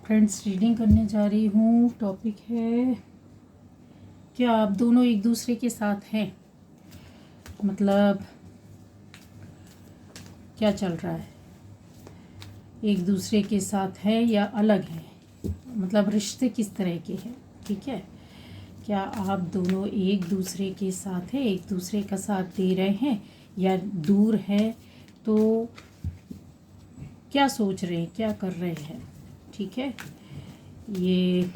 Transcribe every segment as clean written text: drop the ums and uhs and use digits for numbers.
Friends, reading करने जा रही हूँ। टॉपिक है, क्या आप दोनों एक दूसरे के साथ हैं? मतलब क्या चल रहा है? एक दूसरे के साथ है या अलग है? मतलब रिश्ते किस तरह के हैं? ठीक है, क्या आप दोनों एक दूसरे के साथ हैं, एक दूसरे का साथ दे रहे हैं या दूर है? तो क्या सोच रहे हैं, क्या कर रहे हैं? ठीक है, ये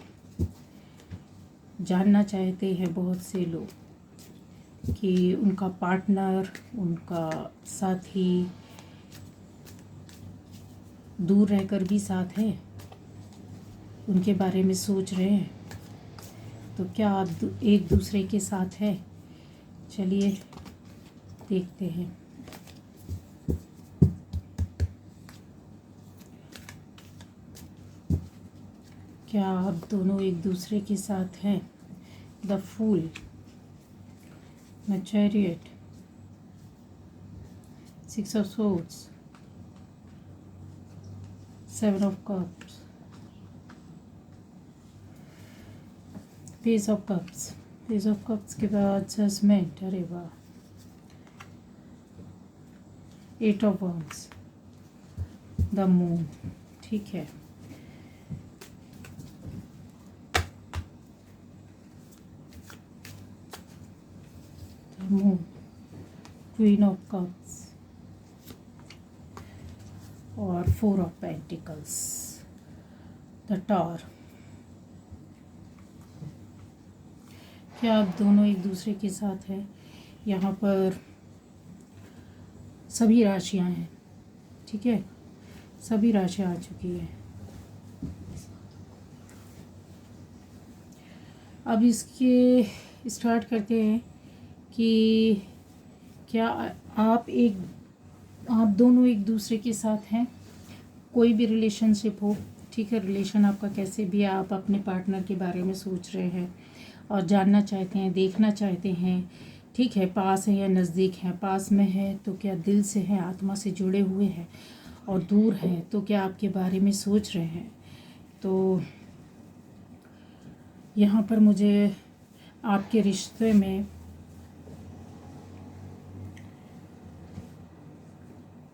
जानना चाहते हैं बहुत से लोग कि उनका पार्टनर, उनका साथी दूर रहकर भी साथ है, उनके बारे में सोच रहे हैं। तो क्या आप एक दूसरे के साथ है? चलिए देखते हैं। क्या आप दोनों एक दूसरे के साथ हैं? The fool, the chariot, 6 of swords, 7 of cups, page of cups. Page of cups के बाद जजमेंट, अरे वाह, 8 of wands, द मून। ठीक है, the moon, queen of cups और 4 of पेंटिकल्स, द टावर। क्या आप दोनों एक दूसरे के साथ हैं? यहाँ पर सभी राशियाँ हैं। ठीक है, सभी राशियाँ आ चुकी हैं। अब इसके स्टार्ट करते हैं कि क्या आप दोनों एक दूसरे के साथ हैं। कोई भी रिलेशनशिप हो, ठीक है, रिलेशन आपका कैसे भी है, आप अपने पार्टनर के बारे में सोच रहे हैं और जानना चाहते हैं, देखना चाहते हैं। ठीक है, पास है या नज़दीक है? पास में है तो क्या दिल से है, आत्मा से जुड़े हुए हैं? और दूर है तो क्या आपके बारे में सोच रहे हैं? तो यहाँ पर मुझे आपके रिश्ते में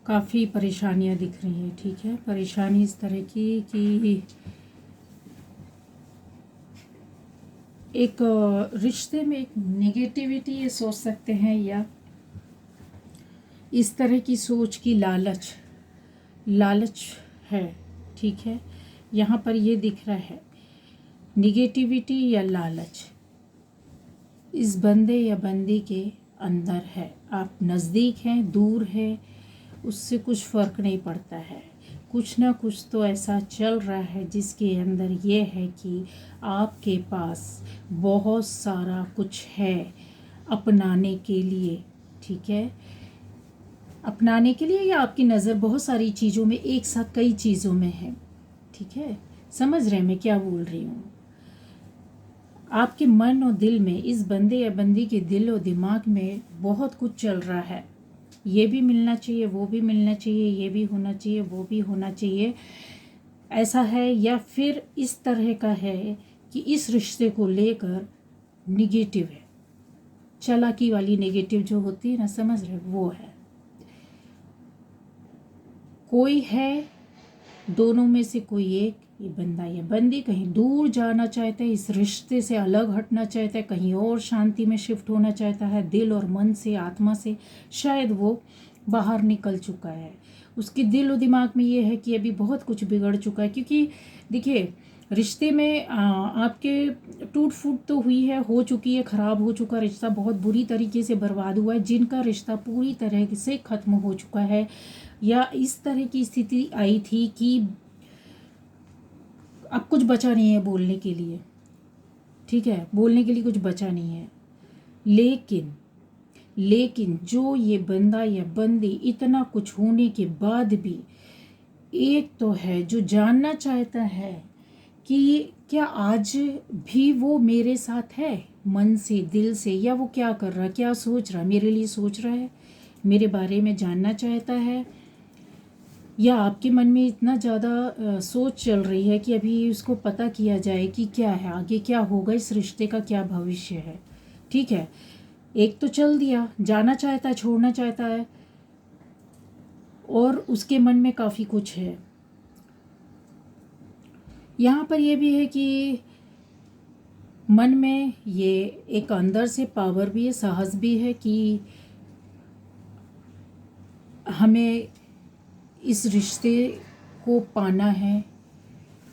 काफ़ी परेशानियाँ दिख रही हैं। ठीक है, परेशानी इस तरह की कि एक रिश्ते में एक नेगेटिविटी ये सोच सकते हैं, या इस तरह की सोच की लालच है। ठीक है, यहाँ पर ये दिख रहा है निगेटिविटी या लालच इस बंदे या बंदी के अंदर है। आप नज़दीक हैं, दूर है, उससे कुछ फ़र्क नहीं पड़ता है। कुछ ना कुछ तो ऐसा चल रहा है जिसके अंदर ये है कि आपके पास बहुत सारा कुछ है अपनाने के लिए। ठीक है, अपनाने के लिए, या आपकी नज़र बहुत सारी चीज़ों में, एक साथ कई चीज़ों में है। ठीक है, समझ रहे हैं मैं क्या बोल रही हूँ? आपके मन और दिल में, इस बंदे या बंदी के दिल और दिमाग में बहुत कुछ चल रहा है। ये भी मिलना चाहिए, वो भी मिलना चाहिए, ये भी होना चाहिए, वो भी होना चाहिए, ऐसा है। या फिर इस तरह का है कि इस रिश्ते को लेकर निगेटिव है, चालाकी वाली नेगेटिव जो होती है ना, समझ रहे, वो है। कोई है, दोनों में से कोई एक, ये बंदा या बंदी कहीं दूर जाना चाहता है, इस रिश्ते से अलग हटना चाहता है, कहीं और शांति में शिफ्ट होना चाहता है, दिल और मन से, आत्मा से। शायद वो बाहर निकल चुका है, उसके दिल और दिमाग में ये है कि अभी बहुत कुछ बिगड़ चुका है। क्योंकि देखिए, रिश्ते में आपके टूट फूट तो हुई है, हो चुकी है, ख़राब हो चुका रिश्ता, बहुत बुरी तरीके से बर्बाद हुआ है। जिनका रिश्ता पूरी तरह से ख़त्म हो चुका है, या इस तरह की स्थिति आई थी कि अब कुछ बचा नहीं है बोलने के लिए। ठीक है, बोलने के लिए कुछ बचा नहीं है। लेकिन जो ये बंदा या बंदी इतना कुछ होने के बाद भी एक तो है जो जानना चाहता है कि क्या आज भी वो मेरे साथ है, मन से, दिल से, या वो क्या कर रहा है, क्या सोच रहा है, मेरे लिए सोच रहा है, मेरे बारे में जानना चाहता है। या आपके मन में इतना ज़्यादा सोच चल रही है कि अभी उसको पता किया जाए कि क्या है आगे, क्या होगा, इस रिश्ते का क्या भविष्य है। ठीक है, एक तो चल दिया, जाना चाहता है, छोड़ना चाहता है, और उसके मन में काफ़ी कुछ है। यहाँ पर ये भी है कि मन में ये एक अंदर से पावर भी है, साहस भी है कि हमें इस रिश्ते को पाना है,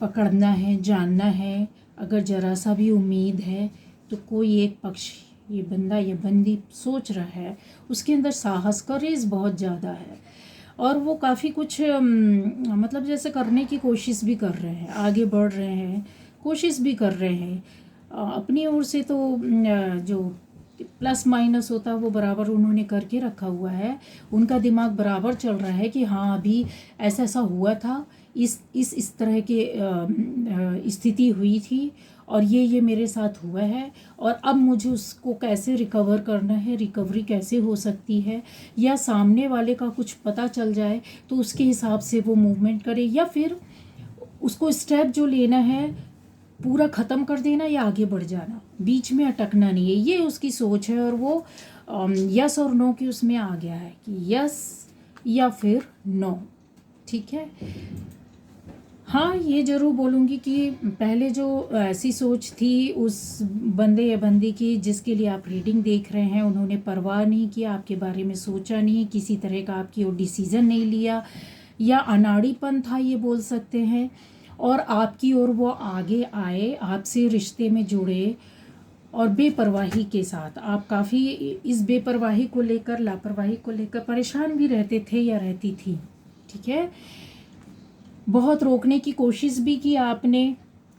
पकड़ना है, जानना है। अगर ज़रा सा भी उम्मीद है तो कोई एक पक्ष, ये बंदा या बंदी सोच रहा है, उसके अंदर साहस, करेज बहुत ज़्यादा है, और वो काफ़ी कुछ मतलब जैसे करने की कोशिश भी कर रहे हैं, आगे बढ़ रहे हैं, कोशिश भी कर रहे हैं अपनी ओर से। तो जो प्लस माइनस होता है वो बराबर उन्होंने करके रखा हुआ है। उनका दिमाग बराबर चल रहा है कि हाँ अभी ऐसा ऐसा हुआ था, इस तरह के स्थिति हुई थी, और ये मेरे साथ हुआ है, और अब मुझे उसको कैसे रिकवर करना है, रिकवरी कैसे हो सकती है, या सामने वाले का कुछ पता चल जाए तो उसके हिसाब से वो मूवमेंट करे, या फिर उसको स्टेप जो लेना है पूरा ख़त्म कर देना या आगे बढ़ जाना, बीच में अटकना नहीं है। ये उसकी सोच है, और वो यस और नो की उसमें आ गया है कि यस या फिर नो। ठीक है, हाँ ये ज़रूर बोलूँगी कि पहले जो ऐसी सोच थी उस बंदे या बंदी की जिसके लिए आप रीडिंग देख रहे हैं, उन्होंने परवाह नहीं किया, आपके बारे में सोचा नहीं, किसी तरह का आपकी ओर डिसीज़न नहीं लिया, या अनाड़ीपन था ये बोल सकते हैं, और आपकी ओर वो आगे आए, आपसे रिश्ते में जुड़े, और बेपरवाही के साथ। आप काफ़ी इस बेपरवाही को लेकर, लापरवाही को लेकर परेशान भी रहते थे या रहती थी। ठीक है, बहुत रोकने की कोशिश भी की आपने,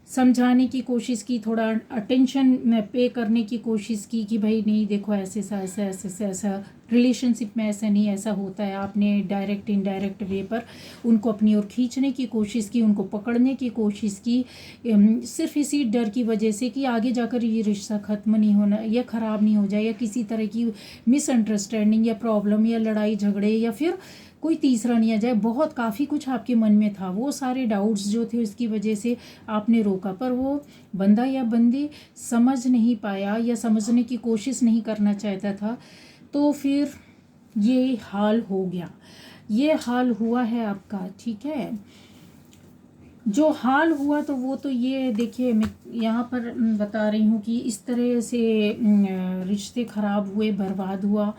समझाने की कोशिश की, थोड़ा अटेंशन पे करने की कोशिश की कि भाई नहीं देखो ऐसे ऐसा ऐसा ऐसा ऐसा रिलेशनशिप में ऐसा नहीं, ऐसा होता है। आपने डायरेक्ट इनडायरेक्ट वे पर उनको अपनी ओर खींचने की कोशिश की, उनको पकड़ने की कोशिश की, सिर्फ इसी डर की वजह से कि आगे जाकर ये रिश्ता ख़त्म नहीं होना या ख़राब नहीं हो जाए, या किसी तरह की मिसअंडरस्टैंडिंग या प्रॉब्लम या लड़ाई झगड़े या फिर कोई तीसरा नहीं आ जाए। बहुत काफ़ी कुछ आपके मन में था, वो सारे डाउट्स जो थे उसकी वजह से आपने रोका, पर वो बंदा या बंदी समझ नहीं पाया या समझने की कोशिश नहीं करना चाहता था, तो फिर ये हाल हो गया, ये हाल हुआ है आपका। ठीक है, जो हाल हुआ तो वो तो ये देखिए, मैं यहाँ पर बता रही हूँ कि इस तरह से रिश्ते ख़राब हुए, बर्बाद हुआ।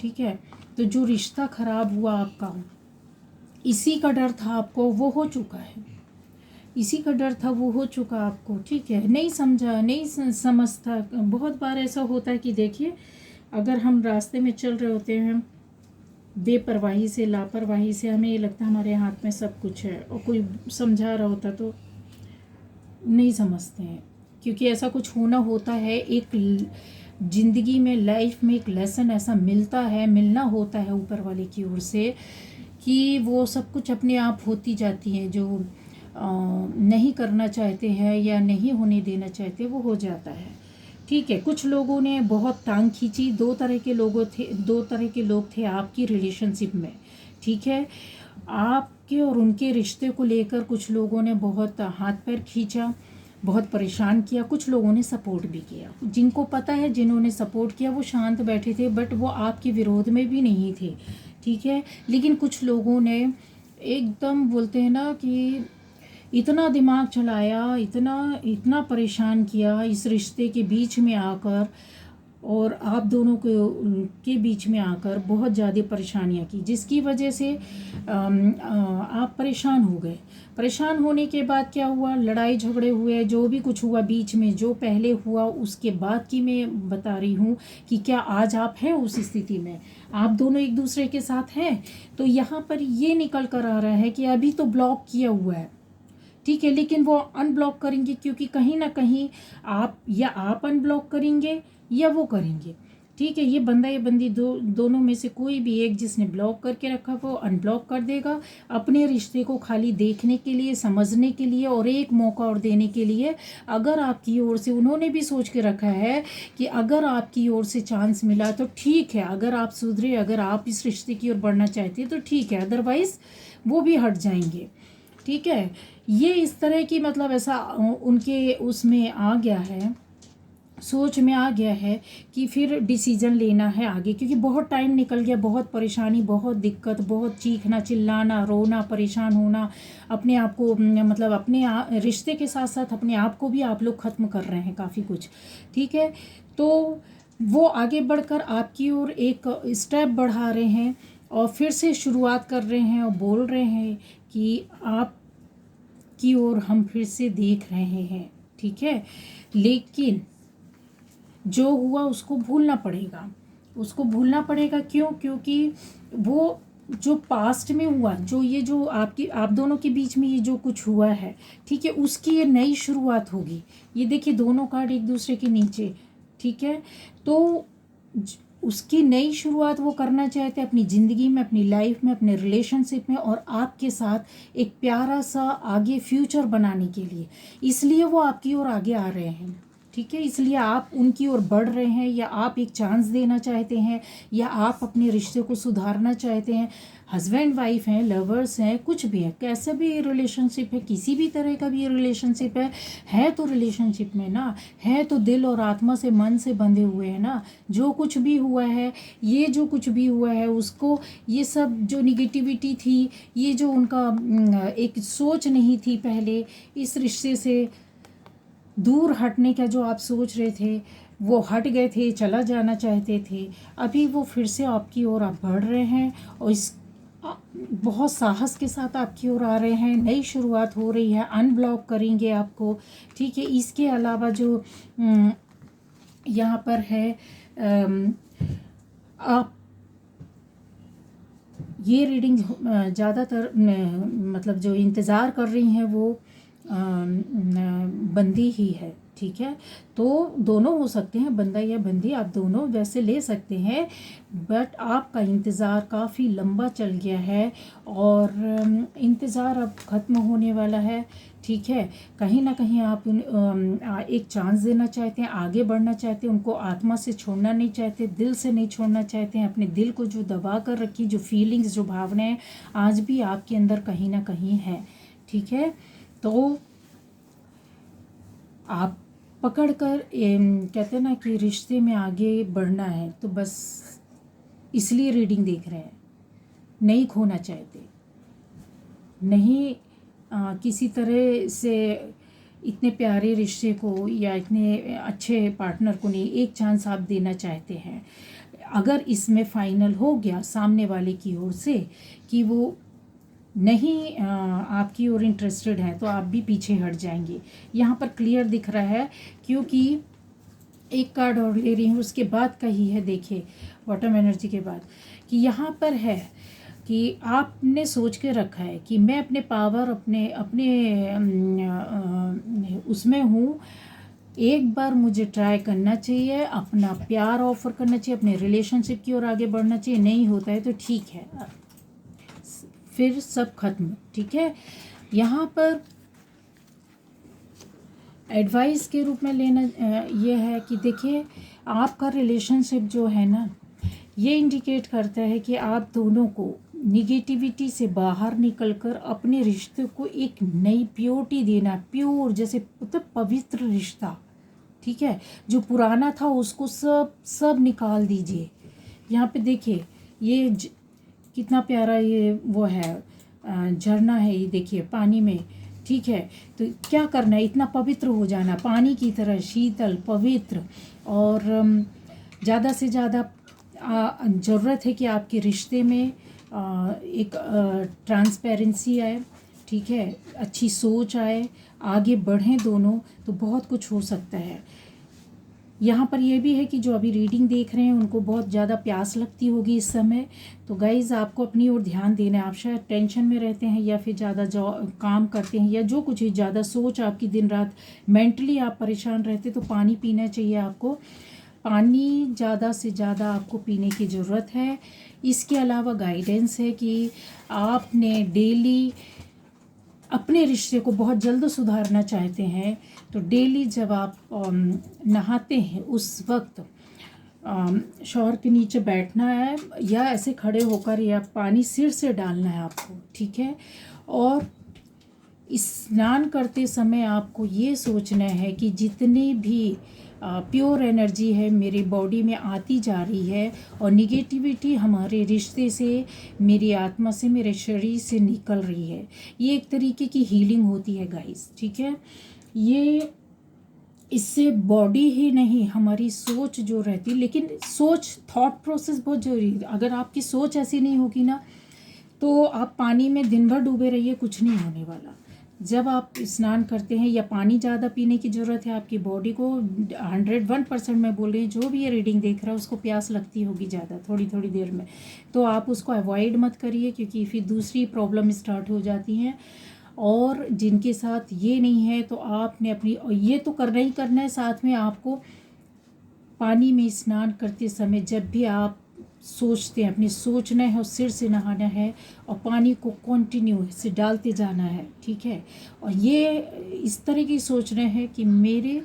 ठीक है, तो जो रिश्ता ख़राब हुआ आपका, इसी का डर था आपको, वो हो चुका है, इसी का डर था वो हो चुका आपको। ठीक है, नहीं समझा, नहीं समझता। बहुत बार ऐसा होता है कि देखिए, अगर हम रास्ते में चल रहे होते हैं बेपरवाही से, लापरवाही से, हमें ये लगता है हमारे हाथ में सब कुछ है, और कोई समझा रहा होता तो नहीं समझते हैं, क्योंकि ऐसा कुछ होना होता है। एक ज़िंदगी में, लाइफ में एक लेसन ऐसा मिलता है, मिलना होता है ऊपर वाले की ओर से, कि वो सब कुछ अपने आप होती जाती हैं, जो नहीं करना चाहते हैं या नहीं होने देना चाहते वो हो जाता है। ठीक है, कुछ लोगों ने बहुत टांग खींची, दो तरह के लोग थे आपकी रिलेशनशिप में। ठीक है, आपके और उनके रिश्ते को लेकर कुछ लोगों ने बहुत हाथ पैर खींचा, बहुत परेशान किया, कुछ लोगों ने सपोर्ट भी किया। जिनको पता है, जिन्होंने सपोर्ट किया वो शांत बैठे थे, बट वो आपके विरोध में भी नहीं थे। ठीक है, लेकिन कुछ लोगों ने एकदम, बोलते हैं ना कि इतना दिमाग चलाया, इतना इतना परेशान किया इस रिश्ते के बीच में आकर, और आप दोनों के बीच में आकर बहुत ज़्यादा परेशानियां की, जिसकी वजह से आप परेशान हो गए। परेशान होने के बाद क्या हुआ, लड़ाई झगड़े हुए, जो भी कुछ हुआ बीच में, जो पहले हुआ उसके बाद की मैं बता रही हूँ कि क्या आज आप हैं उस स्थिति में, आप दोनों एक दूसरे के साथ हैं। तो यहाँ पर ये निकल कर आ रहा है कि अभी तो ब्लॉक किया हुआ है। ठीक है, लेकिन वो अनब्लॉक करेंगे, क्योंकि कहीं ना कहीं आप अनब्लॉक करेंगे या वो करेंगे। ठीक है। ये बंदा या बंदी दोनों में से कोई भी एक जिसने ब्लॉक करके रखा वो अनब्लॉक कर देगा, अपने रिश्ते को खाली देखने के लिए, समझने के लिए और एक मौका और देने के लिए। अगर आपकी ओर से उन्होंने भी सोच के रखा है कि अगर आपकी ओर से चांस मिला तो ठीक है, अगर आप सुधरे, अगर आप इस रिश्ते की ओर बढ़ना चाहते हैं तो ठीक है, अदरवाइज़ वो भी हट जाएंगे। ठीक है। ये इस तरह की मतलब ऐसा उनके उसमें आ गया है, सोच में आ गया है कि फिर डिसीज़न लेना है आगे, क्योंकि बहुत टाइम निकल गया, बहुत परेशानी, बहुत दिक्कत, बहुत चीखना चिल्लाना, रोना, परेशान होना, अपने आप को मतलब अपने रिश्ते के साथ साथ अपने आप को भी आप लोग ख़त्म कर रहे हैं काफ़ी कुछ। ठीक है। तो वो आगे बढ़कर आपकी ओर एक स्टेप बढ़ा रहे हैं और फिर से शुरुआत कर रहे हैं और बोल रहे हैं कि आप की ओर हम फिर से देख रहे हैं। ठीक है। लेकिन जो हुआ उसको भूलना पड़ेगा, उसको भूलना पड़ेगा। क्यों? क्योंकि वो जो पास्ट में हुआ, जो ये जो आप दोनों के बीच में ये जो कुछ हुआ है, ठीक है, उसकी ये नई शुरुआत होगी। ये देखिए दोनों कार्ड एक दूसरे के नीचे। ठीक है। तो उसकी नई शुरुआत वो करना चाहते हैं अपनी ज़िंदगी में, अपनी लाइफ में, अपने रिलेशनशिप में और आपके साथ एक प्यारा सा आगे फ्यूचर बनाने के लिए। इसलिए वो आपकी ओर आगे आ रहे हैं। ठीक है। इसलिए आप उनकी ओर बढ़ रहे हैं, या आप एक चांस देना चाहते हैं, या आप अपने रिश्ते को सुधारना चाहते हैं। हस्बैंड वाइफ हैं, लवर्स हैं, कुछ भी है, कैसा भी रिलेशनशिप है, किसी भी तरह का भी रिलेशनशिप है तो रिलेशनशिप में ना है तो दिल और आत्मा से, मन से बंधे हुए हैं ना। जो कुछ भी हुआ है, ये जो कुछ भी हुआ है उसको, ये सब जो निगेटिविटी थी, ये जो उनका एक सोच नहीं थी पहले इस रिश्ते से दूर हटने का, जो आप सोच रहे थे वो हट गए थे, चला जाना चाहते थे, अभी वो फिर से आपकी ओर आप बढ़ रहे हैं और इस बहुत साहस के साथ आपकी ओर आ रहे हैं। नई शुरुआत हो रही है, अनब्लॉक करेंगे आपको। ठीक है। इसके अलावा जो यहाँ पर है, आप ये रीडिंग ज़्यादातर मतलब जो इंतज़ार कर रही हैं वो बंदी ही है। ठीक है। तो दोनों हो सकते हैं, बंदा या बंदी, आप दोनों वैसे ले सकते हैं, बट आपका इंतज़ार काफ़ी लंबा चल गया है और इंतज़ार अब ख़त्म होने वाला है। ठीक है। कहीं ना कहीं आप एक चांस देना चाहते हैं, आगे बढ़ना चाहते हैं, उनको आत्मा से छोड़ना नहीं चाहते, दिल से नहीं छोड़ना चाहते हैं। अपने दिल को जो दबा कर रखी, जो फीलिंग्स, जो भावनाएं आज भी आपके अंदर कहीं ना कहीं है। ठीक है। तो आप पकड़ कर कहते हैं ना कि रिश्ते में आगे बढ़ना है, तो बस इसलिए रीडिंग देख रहे हैं, नहीं खोना चाहते, नहीं किसी तरह से इतने प्यारे रिश्ते को या इतने अच्छे पार्टनर को नहीं, एक चांस आप देना चाहते हैं। अगर इसमें फाइनल हो गया सामने वाले की ओर से कि वो नहीं आपकी ओर इंटरेस्टेड है, तो आप भी पीछे हट जाएंगे। यहाँ पर क्लियर दिख रहा है, क्योंकि एक कार्ड और ले रही हूँ उसके बाद का ही है। देखिए बॉटम एनर्जी के बाद कि यहाँ पर है कि आपने सोच के रखा है कि मैं अपने पावर, अपने उसमें हूँ, एक बार मुझे ट्राई करना चाहिए, अपना प्यार ऑफर करना चाहिए, अपने रिलेशनशिप की ओर आगे बढ़ना चाहिए। नहीं होता है तो ठीक है, फिर सब खत्म। ठीक है। यहाँ पर एडवाइस के रूप में लेना ये है कि देखिए आपका रिलेशनशिप जो है ना, ये इंडिकेट करता है कि आप दोनों को निगेटिविटी से बाहर निकलकर अपने रिश्ते को एक नई प्योरिटी देना, प्योर जैसे मतलब पवित्र रिश्ता। ठीक है। जो पुराना था उसको सब निकाल दीजिए। यहाँ पे देखिए ये कितना प्यारा ये वो है, झरना है, ये देखिए पानी में। ठीक है। तो क्या करना है, इतना पवित्र हो जाना, पानी की तरह शीतल, पवित्र, और ज़्यादा से ज़्यादा ज़रूरत है कि आपके रिश्ते में एक ट्रांसपेरेंसी आए। ठीक है। अच्छी सोच आए, आगे बढ़ें दोनों, तो बहुत कुछ हो सकता है। यहाँ पर यह भी है कि जो अभी रीडिंग देख रहे हैं उनको बहुत ज़्यादा प्यास लगती होगी इस समय। तो गाइज़ आपको अपनी ओर ध्यान देना है। आप शायद टेंशन में रहते हैं या फिर ज़्यादा काम करते हैं या जो कुछ है, ज़्यादा सोच आपकी दिन रात, मेंटली आप परेशान रहते, तो पानी पीना चाहिए आपको। पानी ज़्यादा से ज़्यादा आपको पीने की ज़रूरत है। इसके अलावा गाइडेंस है कि आपने डेली अपने रिश्ते को बहुत जल्द सुधारना चाहते हैं तो डेली जब आप नहाते हैं उस वक्त शॉवर के नीचे बैठना है या ऐसे खड़े होकर या पानी सिर से डालना है आपको, ठीक है। और स्नान करते समय आपको ये सोचना है कि जितनी भी प्योर एनर्जी है मेरी बॉडी में आती जा रही है और निगेटिविटी हमारे रिश्ते से, मेरी आत्मा से, मेरे शरीर से निकल रही है, ये एक तरीके की हीलिंग होती है गाइस, ठीक है। ये इससे बॉडी ही नहीं हमारी सोच जो रहती, लेकिन सोच, थॉट प्रोसेस बहुत ज़रूरी है। अगर आपकी सोच ऐसी नहीं होगी ना तो आप पानी में दिन भर डूबे रहिए, कुछ नहीं होने वाला। जब आप स्नान करते हैं या पानी ज़्यादा पीने की ज़रूरत है, आपकी बॉडी को 101% मैं बोल रही हूँ, जो भी ये रीडिंग देख रहा है उसको प्यास लगती होगी ज़्यादा थोड़ी थोड़ी देर में, तो आप उसको अवॉइड मत करिए क्योंकि फिर दूसरी प्रॉब्लम स्टार्ट हो जाती हैं। और जिनके साथ ये नहीं है तो आपने अपनी, ये तो करना ही करना है, साथ में आपको पानी में स्नान करते समय जब भी आप सोचते हैं, अपनी सोचना है और सिर से नहाना है और पानी को कंटिन्यू से डालते जाना है, ठीक है। और ये इस तरह की सोचना है कि मेरे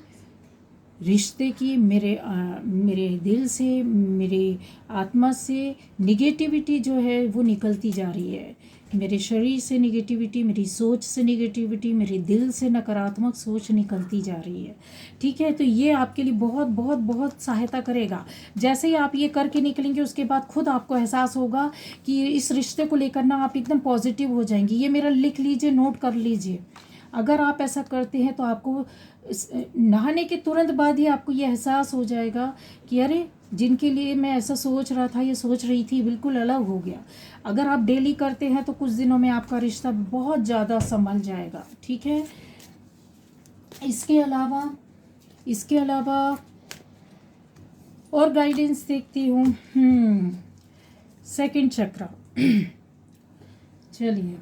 रिश्ते की, मेरे दिल से, मेरे आत्मा से निगेटिविटी जो है वो निकलती जा रही है, मेरे शरीर से निगेटिविटी, मेरी सोच से निगेटिविटी, मेरे दिल से नकारात्मक सोच निकलती जा रही है, ठीक है। तो ये आपके लिए बहुत बहुत बहुत सहायता करेगा। जैसे ही आप ये करके निकलेंगे उसके बाद खुद आपको एहसास होगा कि इस रिश्ते को लेकर ना आप एकदम पॉजिटिव हो जाएंगी। ये मेरा लिख लीजिए, नोट कर लीजिए। अगर आप ऐसा करते हैं तो आपको नहाने के तुरंत बाद ही आपको ये एहसास हो जाएगा कि अरे, जिनके लिए मैं ऐसा सोच रहा था, ये सोच रही थी, बिल्कुल अलग हो गया। अगर आप डेली करते हैं तो कुछ दिनों में आपका रिश्ता बहुत ज़्यादा संभल जाएगा, ठीक है। इसके अलावा और गाइडेंस देखती हूँ। सेकंड चक्र चलिए,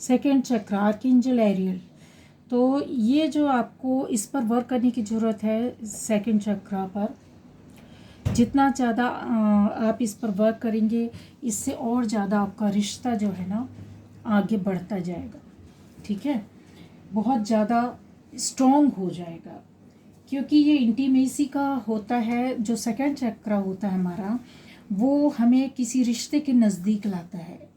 सेकंड चक्र आर्कएंजल एरियल। तो ये जो आपको इस पर वर्क करने की ज़रूरत है, सेकंड चक्र पर जितना ज़्यादा आप इस पर वर्क करेंगे, इससे और ज़्यादा आपका रिश्ता जो है ना आगे बढ़ता जाएगा, ठीक है, बहुत ज़्यादा स्ट्रॉन्ग हो जाएगा। क्योंकि ये इंटीमेसी का होता है, जो सेकंड चक्र होता है हमारा, वो हमें किसी रिश्ते के नज़दीक लाता है,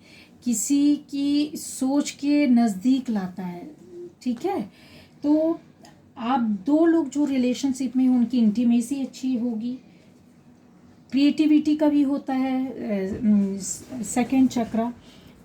किसी की सोच के नज़दीक लाता है, ठीक है। तो आप दो लोग जो रिलेशनशिप में उनकी इंटीमेसी अच्छी होगी। क्रिएटिविटी का भी होता है सेकंड चक्र।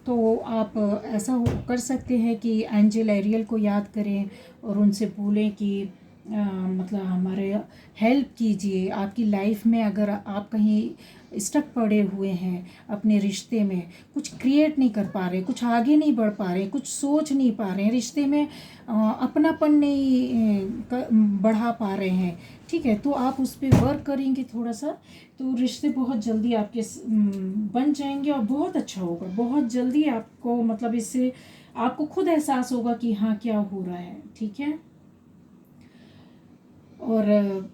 तो आप ऐसा कर सकते हैं कि एंजल एरियल को याद करें और उनसे बोलें कि मतलब हमारे हेल्प कीजिए। आपकी लाइफ में अगर आप कहीं स्टक पड़े हुए हैं अपने रिश्ते में, कुछ क्रिएट नहीं कर पा रहे, कुछ आगे नहीं बढ़ पा रहे, कुछ सोच नहीं पा रहे हैं, रिश्ते में अपनापन नहीं बढ़ा पा रहे हैं, ठीक है, तो आप उस पर वर्क करेंगे थोड़ा सा, तो रिश्ते बहुत जल्दी आपके बन जाएंगे और बहुत अच्छा होगा। बहुत जल्दी आपको, मतलब इससे आपको खुद एहसास होगा कि हाँ क्या हो रहा है, ठीक है। और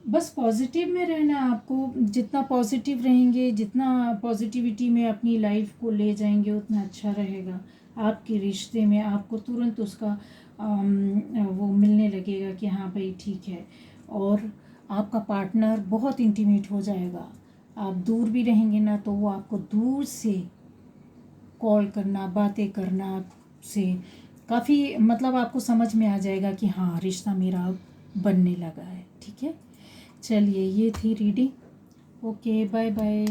बस पॉजिटिव में रहना, आपको जितना पॉजिटिव रहेंगे, जितना पॉजिटिविटी में अपनी लाइफ को ले जाएंगे उतना अच्छा रहेगा। आपके रिश्ते में आपको तुरंत उसका वो मिलने लगेगा कि हाँ भाई ठीक है, और आपका पार्टनर बहुत इंटीमेट हो जाएगा। आप दूर भी रहेंगे ना तो वो आपको दूर से कॉल करना, बातें करना से काफ़ी, मतलब आपको समझ में आ जाएगा कि हाँ रिश्ता मेरा बनने लगा है, ठीक है। चलिए, ये थी रीडिंग। Okay, bye bye.